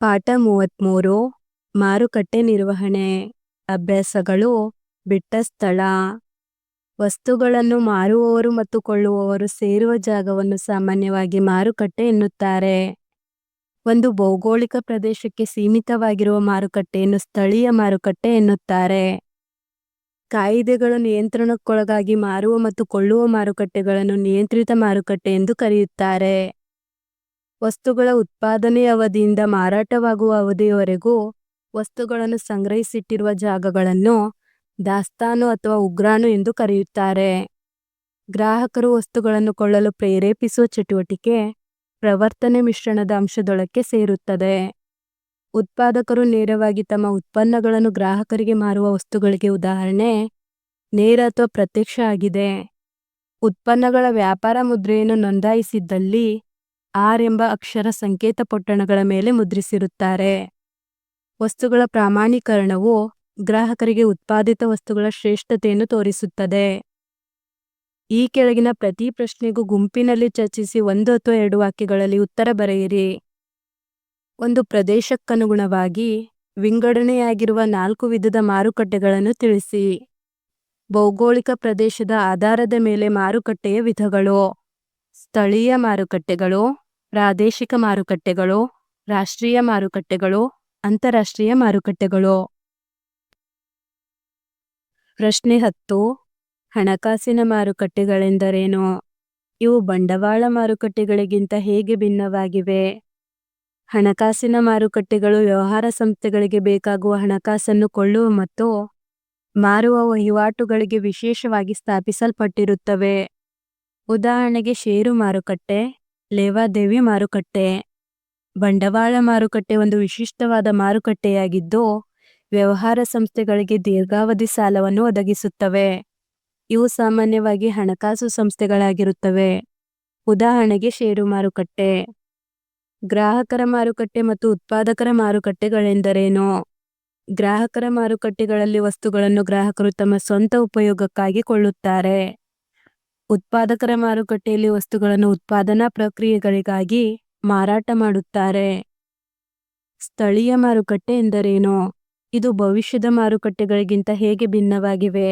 ಪಾಠ 33 ಮಾರುಕಟ್ಟೆ ನಿರ್ವಹಣೆ ಅಭ್ಯಾಸಗಳು ಬಿಟ್ಟ ಸ್ಥಳ. ವಸ್ತುಗಳನ್ನು ಮಾರುವವರು ಮತ್ತು ಕೊಳ್ಳುವವರು ಸೇರುವ ಜಾಗವನ್ನು ಸಾಮಾನ್ಯವಾಗಿ ಮಾರುಕಟ್ಟೆ ಎನ್ನುತ್ತಾರೆ. ಒಂದು ಭೌಗೋಳಿಕ ಪ್ರದೇಶಕ್ಕೆ ಸೀಮಿತವಾಗಿರುವ ಮಾರುಕಟ್ಟೆಯನ್ನು ಸ್ಥಳೀಯ ಮಾರುಕಟ್ಟೆ ಎನ್ನುತ್ತಾರೆ. ಕಾಯಿದೆಗಳು ನಿಯಂತ್ರಣಕ್ಕೊಳಗಾಗಿ ಮಾರುವ ಮತ್ತು ಕೊಳ್ಳುವ ಮಾರುಕಟ್ಟೆಗಳನ್ನು ನಿಯಂತ್ರಿತ ಮಾರುಕಟ್ಟೆ ಎಂದು ಕರೆಯುತ್ತಾರೆ. ವಸ್ತುಗಳ ಉತ್ಪಾದನೆಯ ಅವಧಿಯಿಂದ ಮಾರಾಟವಾಗುವ ಅವಧಿಯವರೆಗೂ ವಸ್ತುಗಳನ್ನು ಸಂಗ್ರಹಿಸಿಟ್ಟಿರುವ ಜಾಗಗಳನ್ನು ದಾಸ್ತಾನು ಅಥವಾ ಉಗ್ರಾಣ ಎಂದು ಕರೆಯುತ್ತಾರೆ. ಗ್ರಾಹಕರು ವಸ್ತುಗಳನ್ನು ಕೊಳ್ಳಲು ಪ್ರೇರೇಪಿಸುವ ಚಟುವಟಿಕೆ ಪ್ರವರ್ತನೆ ಮಿಶ್ರಣದ ಅಂಶದೊಳಕ್ಕೆ ಸೇರುತ್ತದೆ. ಉತ್ಪಾದಕರು ನೇರವಾಗಿ ತಮ್ಮ ಉತ್ಪನ್ನಗಳನ್ನು ಗ್ರಾಹಕರಿಗೆ ಮಾರುವ ವಸ್ತುಗಳಿಗೆ ಉದಾಹರಣೆ ನೇರ ಅಥವಾ ಪ್ರತ್ಯಕ್ಷ ಆಗಿದೆ. ಉತ್ಪನ್ನಗಳ ವ್ಯಾಪಾರ ಮುದ್ರೆಯನ್ನು ನೋಂದಾಯಿಸಿದ್ದಲ್ಲಿ ಆರ್ ಎಂಬ ಅಕ್ಷರ ಸಂಕೇತ ಪೊಟ್ಟಣಗಳ ಮೇಲೆ ಮುದ್ರಿಸಿರುತ್ತಾರೆ. ವಸ್ತುಗಳ ಪ್ರಮಾಣೀಕರಣವು ಗ್ರಾಹಕರಿಗೆ ಉತ್ಪಾದಿತ ವಸ್ತುಗಳ ಶ್ರೇಷ್ಠತೆಯನ್ನು ತೋರಿಸುತ್ತದೆ. ಈ ಕೆಳಗಿನ ಪ್ರತಿ ಪ್ರಶ್ನೆಗೂ ಗುಂಪಿನಲ್ಲಿ ಚರ್ಚಿಸಿ 1 ಅಥವಾ 2 ವಾಕ್ಯಗಳಲ್ಲಿ ಉತ್ತರ ಬರೆಯಿರಿ. ಒಂದು ಪ್ರದೇಶಕ್ಕನುಗುಣವಾಗಿ ವಿಂಗಡಣೆಯಾಗಿರುವ 4 ವಿಧದ ಮಾರುಕಟ್ಟೆಗಳನ್ನು ತಿಳಿಸಿ. ಭೌಗೋಳಿಕ ಪ್ರದೇಶದ ಆಧಾರದ ಮೇಲೆ ಮಾರುಕಟ್ಟೆಯ ವಿಧಗಳು: ಸ್ಥಳೀಯ ಮಾರುಕಟ್ಟೆಗಳು, ಪ್ರಾದೇಶಿಕ ಮಾರುಕಟ್ಟೆಗಳು, ರಾಷ್ಟ್ರೀಯ ಮಾರುಕಟ್ಟೆಗಳು, ಅಂತಾರಾಷ್ಟ್ರೀಯ ಮಾರುಕಟ್ಟೆಗಳು. ಪ್ರಶ್ನೆ 10. ಹಣಕಾಸಿನ ಮಾರುಕಟ್ಟೆಗಳೆಂದರೇನು? ಇವು ಬಂಡವಾಳ ಮಾರುಕಟ್ಟೆಗಳಿಗಿಂತ ಹೇಗೆ ಭಿನ್ನವಾಗಿವೆ? ಹಣಕಾಸಿನ ಮಾರುಕಟ್ಟೆಗಳು ವ್ಯವಹಾರ ಸಂಸ್ಥೆಗಳಿಗೆ ಬೇಕಾಗುವ ಹಣಕಾಸನ್ನು ಕೊಳ್ಳುವ ಮತ್ತು ಮಾರುವ ವಹಿವಾಟುಗಳಿಗೆ ವಿಶೇಷವಾಗಿ ಸ್ಥಾಪಿಸಲ್ಪಟ್ಟಿರುತ್ತವೆ. ಉದಾಹರಣೆಗೆ ಷೇರು ಮಾರುಕಟ್ಟೆ, ಲೇವಾದೇವಿ ಮಾರುಕಟ್ಟೆ. ಬಂಡವಾಳ ಮಾರುಕಟ್ಟೆ ಒಂದು ವಿಶಿಷ್ಟವಾದ ಮಾರುಕಟ್ಟೆಯಾಗಿದ್ದು ವ್ಯವಹಾರ ಸಂಸ್ಥೆಗಳಿಗೆ ದೀರ್ಘಾವಧಿ ಸಾಲವನ್ನು ಒದಗಿಸುತ್ತವೆ. ಇವು ಸಾಮಾನ್ಯವಾಗಿ ಹಣಕಾಸು ಸಂಸ್ಥೆಗಳಾಗಿರುತ್ತವೆ. ಉದಾಹರಣೆಗೆ ಷೇರು ಮಾರುಕಟ್ಟೆ. ಗ್ರಾಹಕರ ಮಾರುಕಟ್ಟೆ ಮತ್ತು ಉತ್ಪಾದಕರ ಮಾರುಕಟ್ಟೆಗಳೆಂದರೇನು? ಗ್ರಾಹಕರ ಮಾರುಕಟ್ಟೆಗಳಲ್ಲಿ ವಸ್ತುಗಳನ್ನು ಗ್ರಾಹಕರು ತಮ್ಮ ಸ್ವಂತ ಉಪಯೋಗಕ್ಕಾಗಿ ಕೊಳ್ಳುತ್ತಾರೆ. ಉತ್ಪಾದಕರ ಮಾರುಕಟ್ಟೆಯಲ್ಲಿ ವಸ್ತುಗಳನ್ನು ಉತ್ಪಾದನಾ ಪ್ರಕ್ರಿಯೆಗಳಿಗಾಗಿ ಮಾರಾಟ ಮಾಡುತ್ತಾರೆ. ಸ್ಥಳೀಯ ಮಾರುಕಟ್ಟೆ ಎಂದರೇನು? ಇದು ಭವಿಷ್ಯದ ಮಾರುಕಟ್ಟೆಗಳಿಗಿಂತ ಹೇಗೆ ಭಿನ್ನವಾಗಿವೆ?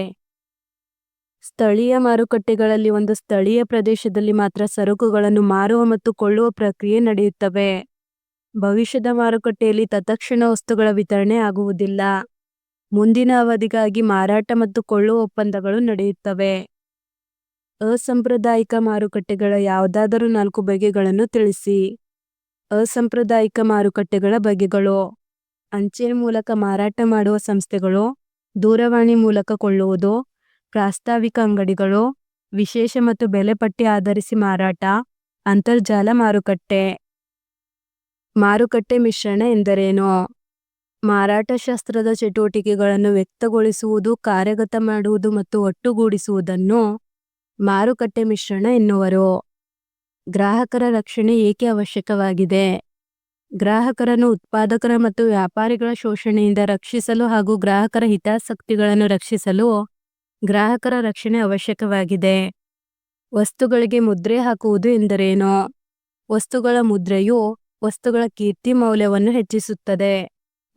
ಸ್ಥಳೀಯ ಮಾರುಕಟ್ಟೆಗಳಲ್ಲಿ ಒಂದು ಸ್ಥಳೀಯ ಪ್ರದೇಶದಲ್ಲಿ ಮಾತ್ರ ಸರಕುಗಳನ್ನು ಮಾರುವ ಮತ್ತು ಕೊಳ್ಳುವ ಪ್ರಕ್ರಿಯೆ ನಡೆಯುತ್ತವೆ. ಭವಿಷ್ಯದ ಮಾರುಕಟ್ಟೆಯಲ್ಲಿ ತತ್ಕ್ಷಣ ವಸ್ತುಗಳ ವಿತರಣೆ ಆಗುವುದಿಲ್ಲ. ಮುಂದಿನ ಅವಧಿಗಾಗಿ ಮಾರಾಟ ಮತ್ತು ಕೊಳ್ಳುವ ಒಪ್ಪಂದಗಳು ನಡೆಯುತ್ತವೆ. ಅಸಾಂಪ್ರದಾಯಿಕ ಮಾರುಕಟ್ಟೆಗಳ ಯಾವುದಾದರೂ 4 ಬಗೆಗಳನ್ನು ತಿಳಿಸಿ. ಅಸಾಂಪ್ರದಾಯಿಕ ಮಾರುಕಟ್ಟೆಗಳ ಬಗೆಗಳು: ಅಂಚೆ ಮೂಲಕ ಮಾರಾಟ ಮಾಡುವ ಸಂಸ್ಥೆಗಳು, ದೂರವಾಣಿ ಮೂಲಕ ಕೊಳ್ಳುವುದು, ಪ್ರಾಸ್ತಾವಿಕ ಅಂಗಡಿಗಳು, ವಿಶೇಷ ಮತ್ತು ಬೆಲೆ ಪಟ್ಟಿ ಆಧರಿಸಿ ಮಾರಾಟ, ಅಂತರ್ಜಾಲ ಮಾರುಕಟ್ಟೆ. ಮಾರುಕಟ್ಟೆ ಮಿಶ್ರಣ ಎಂದರೇನು? ಮಾರಾಟಶಾಸ್ತ್ರದ ಚಟುವಟಿಕೆಗಳನ್ನು ವ್ಯಕ್ತಗೊಳಿಸುವುದು, ಕಾರ್ಯಗತ ಮಾಡುವುದು ಮತ್ತು ಒಟ್ಟುಗೂಡಿಸುವುದನ್ನು ಮಾರುಕಟ್ಟೆ ಮಿಶ್ರಣ ಎನ್ನುವರು. ಗ್ರಾಹಕರ ರಕ್ಷಣೆ ಏಕೆ ಅವಶ್ಯಕವಾಗಿದೆ? ಗ್ರಾಹಕರನ್ನು ಉತ್ಪಾದಕರ ಮತ್ತು ವ್ಯಾಪಾರಿಗಳ ಶೋಷಣೆಯಿಂದ ರಕ್ಷಿಸಲು ಹಾಗೂ ಗ್ರಾಹಕರ ಹಿತಾಸಕ್ತಿಗಳನ್ನು ರಕ್ಷಿಸಲು ಗ್ರಾಹಕರ ರಕ್ಷಣೆ ಅವಶ್ಯಕವಾಗಿದೆ. ವಸ್ತುಗಳಿಗೆ ಮುದ್ರೆ ಹಾಕುವುದು ಎಂದರೇನು? ವಸ್ತುಗಳ ಮುದ್ರೆಯು ವಸ್ತುಗಳ ಕೀರ್ತಿ ಮೌಲ್ಯವನ್ನು ಹೆಚ್ಚಿಸುತ್ತದೆ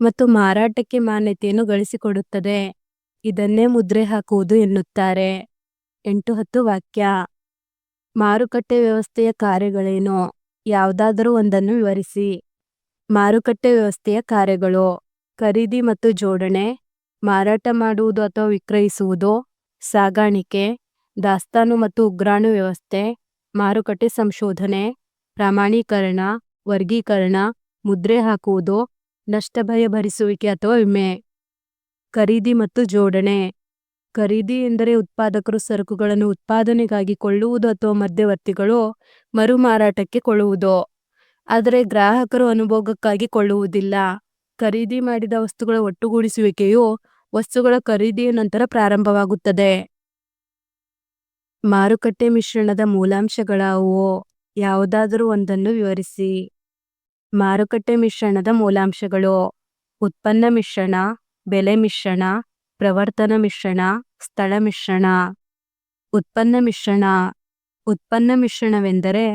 ಮತ್ತು ಮಾರಾಟಕ್ಕೆ ಮಾನ್ಯತೆಯನ್ನು ಗಳಿಸಿಕೊಡುತ್ತದೆ. ಇದನ್ನೇ ಮುದ್ರೆ ಹಾಕುವುದು ಎನ್ನುತ್ತಾರೆ. 8-10 ವಾಕ್ಯ. ಮಾರುಕಟ್ಟೆ ವ್ಯವಸ್ಥೆಯ ಕಾರ್ಯಗಳೇನು? ಯಾವುದಾದರೂ ಒಂದನ್ನು ವಿವರಿಸಿ. ಮಾರುಕಟ್ಟೆ ವ್ಯವಸ್ಥೆಯ ಕಾರ್ಯಗಳು: ಖರೀದಿ ಮತ್ತು ಜೋಡಣೆ, ಮಾರಾಟ ಮಾಡುವುದು ಅಥವಾ ವಿಕ್ರಯಿಸುವುದು, ಸಾಗಾಣಿಕೆ, ದಾಸ್ತಾನು ಮತ್ತು ಉಗ್ರಾಣ ವ್ಯವಸ್ಥೆ, ಮಾರುಕಟ್ಟೆ ಸಂಶೋಧನೆ, ಪ್ರಮಾಣೀಕರಣ, ವರ್ಗೀಕರಣ, ಮುದ್ರೆ ಹಾಕುವುದು, ನಷ್ಟ ಭಯ ಭರಿಸುವಿಕೆ ಅಥವಾ ವಿಮೆ. ಖರೀದಿ ಮತ್ತು ಜೋಡಣೆ: ಖರೀದಿ ಎಂದರೆ ಉತ್ಪಾದಕರು ಸರಕುಗಳನ್ನು ಉತ್ಪಾದನೆಗಾಗಿ ಕೊಳ್ಳುವುದು ಅಥವಾ ಮಧ್ಯವರ್ತಿಗಳು ಮರು ಮಾರಾಟಕ್ಕೆ ಕೊಳ್ಳುವುದು, ಆದರೆ ಗ್ರಾಹಕರು ಅನುಭೋಗಕ್ಕಾಗಿ ಕೊಳ್ಳುವುದಿಲ್ಲ. ಖರೀದಿ ಮಾಡಿದ ವಸ್ತುಗಳ ಒಟ್ಟುಗೂಡಿಸುವಿಕೆಯು ವಸ್ತುಗಳ ಖರೀದಿಯ ನಂತರ ಪ್ರಾರಂಭವಾಗುತ್ತದೆ. ಮಾರುಕಟ್ಟೆ ಮಿಶ್ರಣದ ಮೂಲಾಂಶಗಳಾವುವು? ಯಾವುದಾದರೂ ಒಂದನ್ನು ವಿವರಿಸಿ. ಮಾರುಕಟ್ಟೆ ಮಿಶ್ರಣದ ಮೂಲಾಂಶಗಳು: ಉತ್ಪನ್ನ ಮಿಶ್ರಣ, ಬೆಲೆ ಮಿಶ್ರಣ, ಪ್ರವರ್ತನ ಮಿಶ್ರಣ, ಸ್ಥಳ ಮಿಶ್ರಣ. ಉತ್ಪನ್ನ ಮಿಶ್ರಣ: ಉತ್ಪನ್ನ ಮಿಶ್ರಣವೆಂದರೆ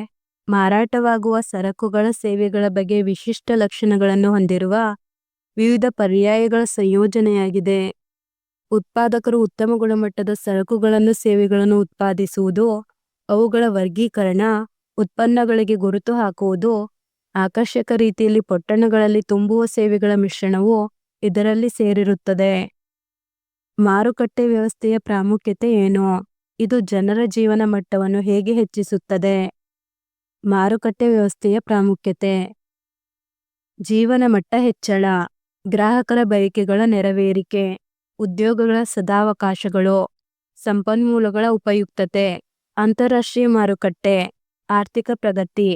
ಮಾರಾಟವಾಗುವ ಸರಕುಗಳ ಸೇವೆಗಳ ಬಗ್ಗೆ ವಿಶಿಷ್ಟ ಲಕ್ಷಣಗಳನ್ನು ಹೊಂದಿರುವ ವಿವಿಧ ಪರ್ಯಾಯಗಳ ಸಂಯೋಜನೆಯಾಗಿದೆ. ಉತ್ಪಾದಕರು ಉತ್ತಮ ಗುಣಮಟ್ಟದ ಸರಕುಗಳನ್ನು ಸೇವೆಗಳನ್ನು ಉತ್ಪಾದಿಸುವುದು, ಅವುಗಳ ವರ್ಗೀಕರಣ, ಉತ್ಪನ್ನಗಳಿಗೆ ಗುರುತು ಹಾಕುವುದು, ಆಕರ್ಷಕ ರೀತಿಯಲ್ಲಿ ಪೊಟ್ಟಣಗಳಲ್ಲಿ ತುಂಬುವ ಸೇವೆಗಳ ಮಿಶ್ರಣವು ಇದರಲ್ಲಿ ಸೇರಿರುತ್ತದೆ. ಮಾರುಕಟ್ಟೆ ವ್ಯವಸ್ಥೆಯ ಪ್ರಾಮುಖ್ಯತೆ ಏನು? ಇದು ಜನರ ಜೀವನ ಮಟ್ಟವನ್ನು ಹೇಗೆ ಹೆಚ್ಚಿಸುತ್ತದೆ? ಮಾರುಕಟ್ಟೆ ವ್ಯವಸ್ಥೆಯ ಪ್ರಾಮುಖ್ಯತೆ: ಜೀವನ ಮಟ್ಟ ಹೆಚ್ಚಳ, ಗ್ರಾಹಕರ ಬಯಕೆಗಳ ನೆರವೇರಿಕೆ, ಉದ್ಯೋಗಗಳ ಸದಾವಕಾಶಗಳು, ಸಂಪನ್ಮೂಲಗಳ ಉಪಯುಕ್ತತೆ, ಅಂತಾರಾಷ್ಟ್ರೀಯ ಮಾರುಕಟ್ಟೆ, ಆರ್ಥಿಕ ಪ್ರಗತಿ.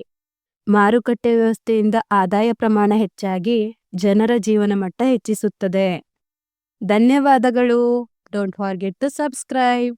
ಮಾರುಕಟ್ಟೆ ವ್ಯವಸ್ಥೆಯಿಂದ ಆದಾಯ ಪ್ರಮಾಣ ಹೆಚ್ಚಾಗಿ ಜನರ ಜೀವನ ಮಟ್ಟ ಹೆಚ್ಚಿಸುತ್ತದೆ. ಧನ್ಯವಾದಗಳು. Don't forget to subscribe.